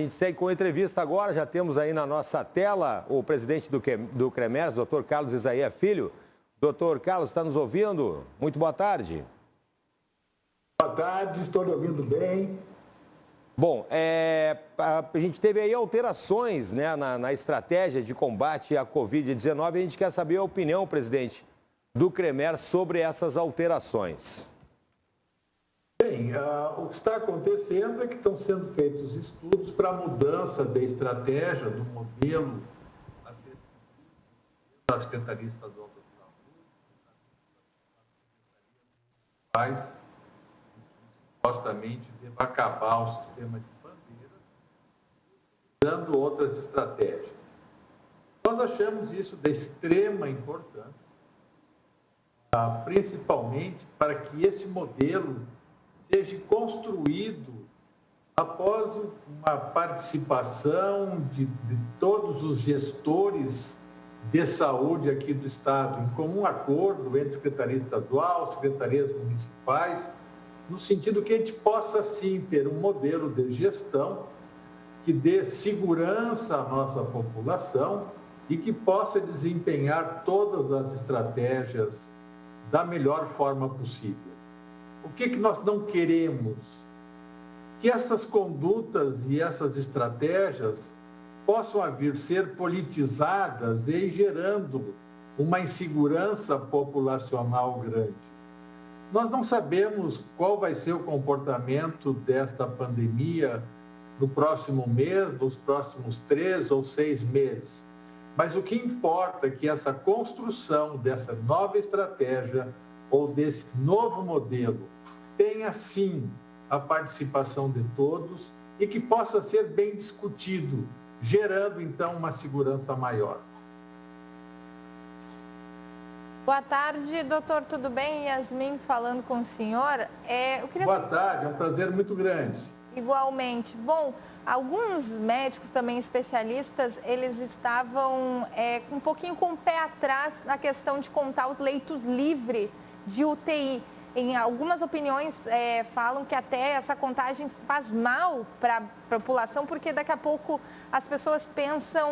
A gente segue com a entrevista agora, já temos aí na nossa tela o presidente do CREMERS, doutor Carlos Isaías Filho. Doutor Carlos, está nos ouvindo? Muito boa tarde. Boa tarde, estou lhe ouvindo bem. Bom, a gente teve aí alterações, né, na estratégia de combate à Covid-19. A gente quer saber a opinião, presidente, do CREMERS sobre essas alterações. Bem, o que está acontecendo é que estão sendo feitos estudos para a mudança da estratégia, do modelo a ser seguido da Secretaria Estadual da Saúde, que supostamente deve acabar o sistema de bandeiras, usando outras estratégias. Nós achamos isso de extrema importância, principalmente para que esse modelo seja construído após uma participação de todos os gestores de saúde aqui do Estado, em comum acordo entre Secretaria Estadual, Secretarias Municipais, no sentido que a gente possa, sim, ter um modelo de gestão que dê segurança à nossa população e que possa desempenhar todas as estratégias da melhor forma possível. O que nós não queremos? Que essas condutas e essas estratégias possam vir ser politizadas e gerando uma insegurança populacional grande. Nós não sabemos qual vai ser o comportamento desta pandemia no próximo mês, nos próximos 3 ou 6 meses. Mas o que importa é que essa construção dessa nova estratégia ou desse novo modelo tenha, sim, a participação de todos e que possa ser bem discutido, gerando, então, uma segurança maior. Boa tarde, doutor, tudo bem? Yasmin falando com o senhor. Boa tarde, é um prazer muito grande. Igualmente. Bom, alguns médicos também especialistas, eles estavam um pouquinho com o pé atrás na questão de contar os leitos livres de UTI. Em algumas opiniões falam que até essa contagem faz mal para a população, porque daqui a pouco as pessoas pensam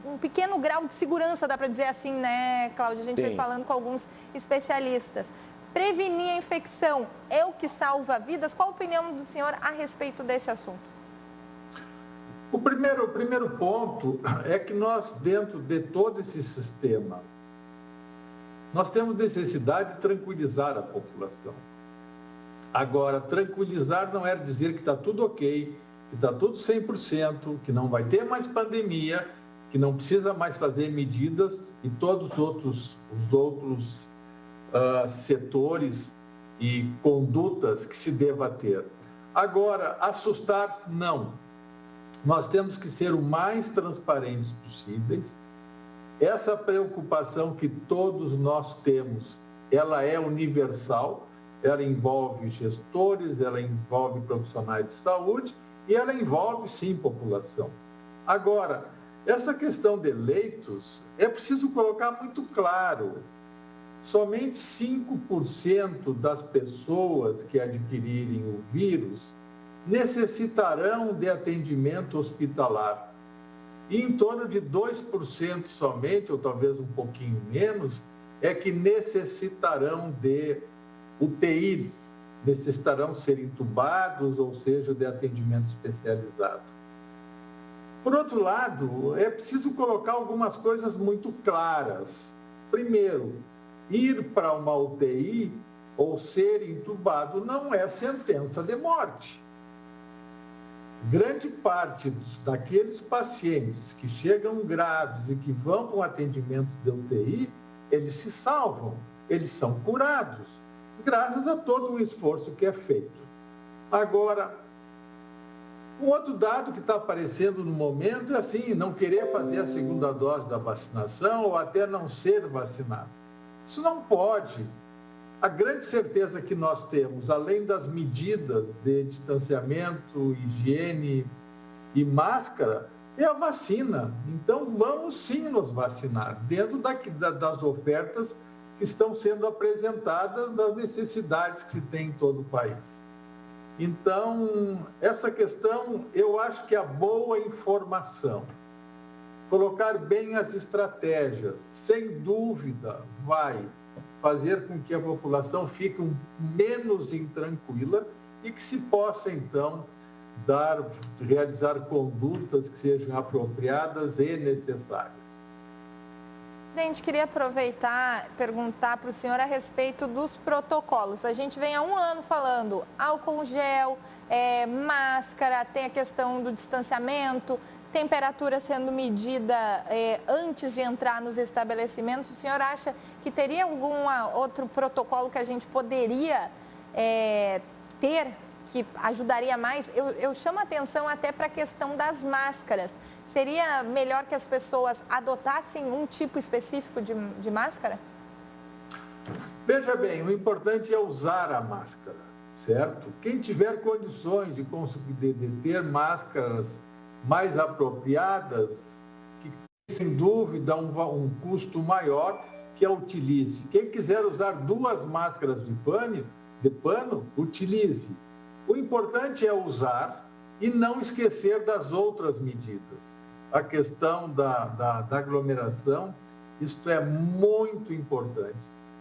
um pequeno grau de segurança, dá para dizer assim, né, Cláudia? A gente vai falando com alguns especialistas. Prevenir a infecção é o que salva vidas? Qual a opinião do senhor a respeito desse assunto? O primeiro ponto é que nós, dentro de todo esse sistema, nós temos necessidade de tranquilizar a população. Agora, tranquilizar não é dizer que está tudo ok, que está tudo 100%, que não vai ter mais pandemia, que não precisa mais fazer medidas e todos os outros setores e condutas que se deva ter. Agora, assustar, não. Nós temos que ser o mais transparentes possíveis. Essa preocupação que todos nós temos, ela é universal, ela envolve gestores, ela envolve profissionais de saúde e ela envolve, sim, população. Agora, essa questão de leitos, é preciso colocar muito claro, somente 5% das pessoas que adquirirem o vírus necessitarão de atendimento hospitalar. E em torno de 2% somente, ou talvez um pouquinho menos, é que necessitarão de UTI, necessitarão ser entubados, ou seja, de atendimento especializado. Por outro lado, é preciso colocar algumas coisas muito claras. Primeiro, ir para uma UTI ou ser entubado não é sentença de morte. Grande parte daqueles pacientes que chegam graves e que vão para um atendimento de UTI, eles se salvam, eles são curados, graças a todo um esforço que é feito. Agora, um outro dado que está aparecendo no momento é assim, não querer fazer a segunda dose da vacinação ou até não ser vacinado. Isso não pode. A grande certeza que nós temos, além das medidas de distanciamento, higiene e máscara, é a vacina. Então, vamos sim nos vacinar, dentro das ofertas que estão sendo apresentadas, das necessidades que se tem em todo o país. Então, essa questão, eu acho que a boa informação, colocar bem as estratégias, sem dúvida, vai fazer com que a população fique menos intranquila e que se possa, então, realizar condutas que sejam apropriadas e necessárias. Presidente, queria aproveitar e perguntar para o senhor a respeito dos protocolos. A gente vem há um ano falando álcool gel, máscara, tem a questão do distanciamento, temperatura sendo medida antes de entrar nos estabelecimentos. O senhor acha que teria algum outro protocolo que a gente poderia ter que ajudaria mais? Eu chamo a atenção até para a questão das máscaras. Seria melhor que as pessoas adotassem um tipo específico de máscara? Veja bem, o importante é usar a máscara, certo? Quem tiver condições de conseguir ter máscaras mais apropriadas, que sem dúvida um custo maior, que a utilize. Quem quiser usar 2 máscaras de pano, utilize. O importante é usar e não esquecer das outras medidas. A questão da aglomeração, isto é muito importante,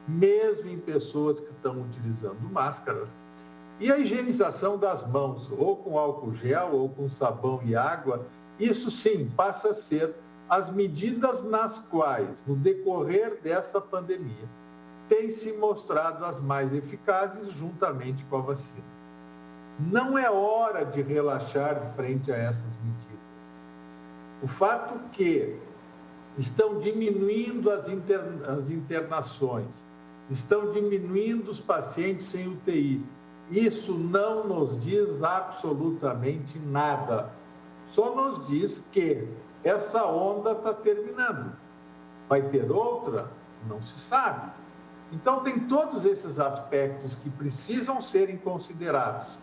mesmo em pessoas que estão utilizando máscara. E a higienização das mãos, ou com álcool gel, ou com sabão e água, isso sim passa a ser as medidas nas quais, no decorrer dessa pandemia, têm se mostrado as mais eficazes juntamente com a vacina. Não é hora de relaxar frente a essas medidas. O fato que estão diminuindo as internações, estão diminuindo os pacientes em UTI, isso não nos diz absolutamente nada. Só nos diz que essa onda está terminando. Vai ter outra? Não se sabe. Então, tem todos esses aspectos que precisam serem considerados.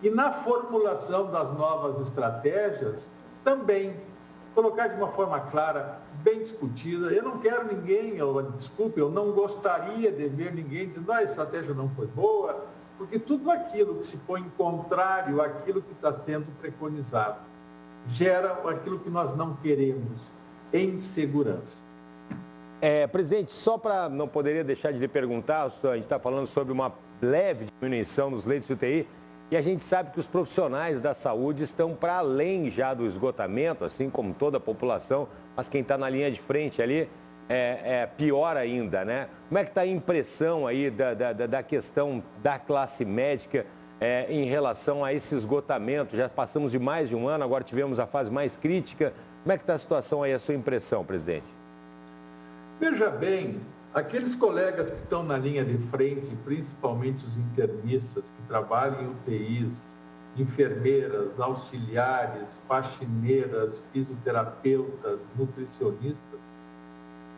E na formulação das novas estratégias, também colocar de uma forma clara, bem discutida. Eu não quero ninguém, eu não gostaria de ver ninguém dizendo a estratégia não foi boa, porque tudo aquilo que se põe contrário àquilo que está sendo preconizado gera aquilo que nós não queremos, insegurança. Presidente, só para não poderia deixar de lhe perguntar, a gente está falando sobre uma leve diminuição nos leitos de UTI, e a gente sabe que os profissionais da saúde estão para além já do esgotamento, assim como toda a população, mas quem está na linha de frente ali é pior ainda, né? Como é que está a impressão aí da questão da classe médica em relação a esse esgotamento? Já passamos de mais de um ano, agora tivemos a fase mais crítica. Como é que está a situação aí, a sua impressão, presidente? Veja bem, aqueles colegas que estão na linha de frente, principalmente os internistas que trabalham em UTIs, enfermeiras, auxiliares, faxineiras, fisioterapeutas, nutricionistas,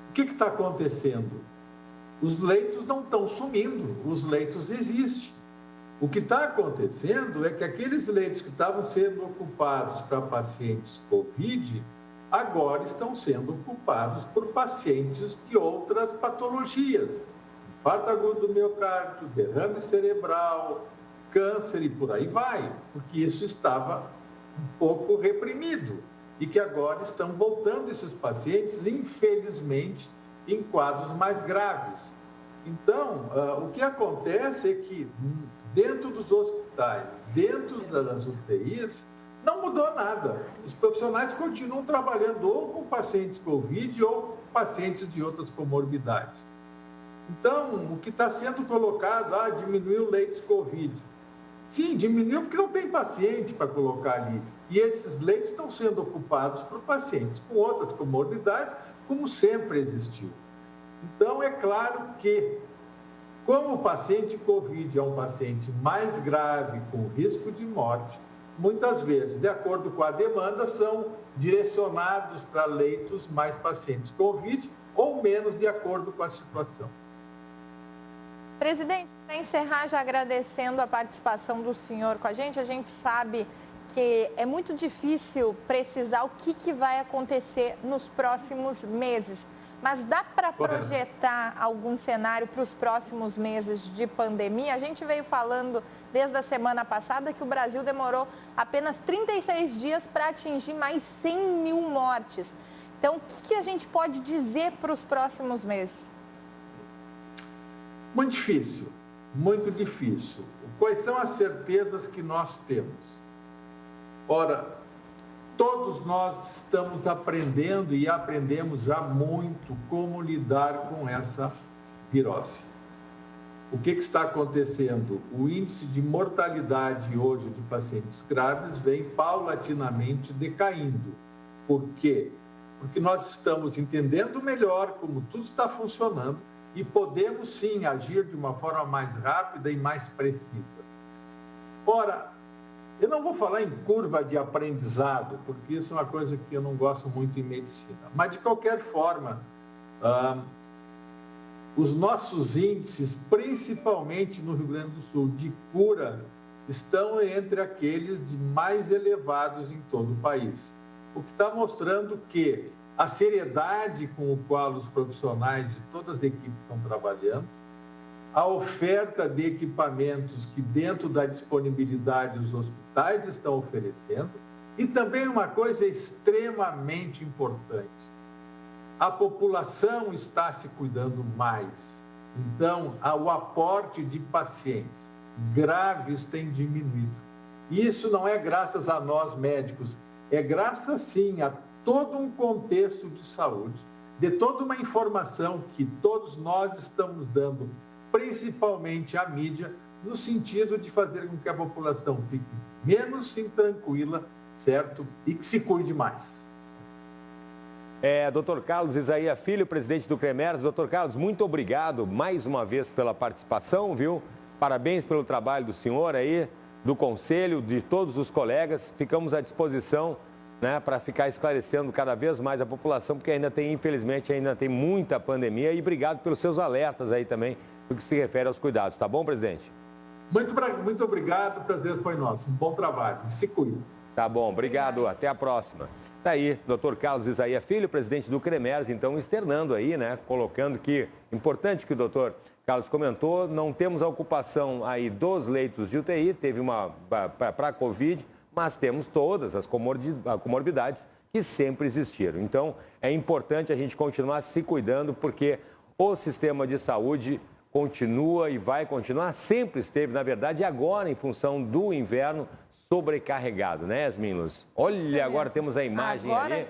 o que está acontecendo? Os leitos não estão sumindo, os leitos existem. O que está acontecendo é que aqueles leitos que estavam sendo ocupados para pacientes COVID, agora estão sendo ocupados por pacientes de outras patologias. Infarto agudo do miocárdio, derrame cerebral, câncer e por aí vai, porque isso estava um pouco reprimido e que agora estão voltando esses pacientes, infelizmente, em quadros mais graves. Então, o que acontece é que dentro dos hospitais, dentro das UTIs, não mudou nada. Os profissionais continuam trabalhando ou com pacientes COVID ou com pacientes de outras comorbidades. Então, o que está sendo colocado, diminuiu leitos COVID. Sim, diminuiu porque não tem paciente para colocar ali. E esses leitos estão sendo ocupados por pacientes com outras comorbidades, como sempre existiu. Então, é claro que, como o paciente COVID é um paciente mais grave, com risco de morte, muitas vezes, de acordo com a demanda, são direcionados para leitos mais pacientes COVID ou menos, de acordo com a situação. Presidente, para encerrar, já agradecendo a participação do senhor com a gente sabe que é muito difícil precisar o que vai acontecer nos próximos meses. mas dá para projetar algum cenário para os próximos meses de pandemia? A gente veio falando desde a semana passada que o Brasil demorou apenas 36 dias para atingir mais 100 mil mortes. Então, o que a gente pode dizer para os próximos meses? Muito difícil, muito difícil. Quais são as certezas que nós temos? Ora, todos nós estamos aprendendo e aprendemos já muito como lidar com essa virose. O que está acontecendo? O índice de mortalidade hoje de pacientes graves vem paulatinamente decaindo. Por quê? Porque nós estamos entendendo melhor como tudo está funcionando e podemos sim agir de uma forma mais rápida e mais precisa. Ora, eu não vou falar em curva de aprendizado, porque isso é uma coisa que eu não gosto muito em medicina. Mas, de qualquer forma, os nossos índices, principalmente no Rio Grande do Sul, de cura, estão entre aqueles de mais elevados em todo o país. O que está mostrando que a seriedade com a qual os profissionais de todas as equipes estão trabalhando, a oferta de equipamentos que dentro da disponibilidade os hospitais estão oferecendo e também uma coisa extremamente importante, a população está se cuidando mais. Então, o aporte de pacientes graves tem diminuído. Isso não é graças a nós médicos, é graças sim a todo um contexto de saúde, de toda uma informação que todos nós estamos dando, principalmente à mídia, no sentido de fazer com que a população fique menos intranquila, certo? E que se cuide mais. Dr. Carlos Isaia Filho, presidente do CREMERS. Dr. Carlos, muito obrigado mais uma vez pela participação, viu? Parabéns pelo trabalho do senhor aí, do conselho, de todos os colegas. Ficamos à disposição, né, para ficar esclarecendo cada vez mais a população, porque infelizmente, ainda tem muita pandemia. E obrigado pelos seus alertas aí também, no que se refere aos cuidados. Tá bom, presidente? Muito obrigado, o prazer foi nosso. Um bom trabalho. Se cuide. Tá bom, obrigado. Até a próxima. Tá aí, Dr. Carlos Isaia Filho, presidente do CREMERS, então externando aí, né, colocando que, importante que o Dr. Carlos comentou, não temos a ocupação aí dos leitos de UTI, teve uma para a Covid, mas temos todas as comorbidades que sempre existiram. Então, é importante a gente continuar se cuidando, porque o sistema de saúde continua e vai continuar, sempre esteve, na verdade, e agora, em função do inverno, sobrecarregado, né, Yasmin Luz? Olha, agora temos a imagem ali.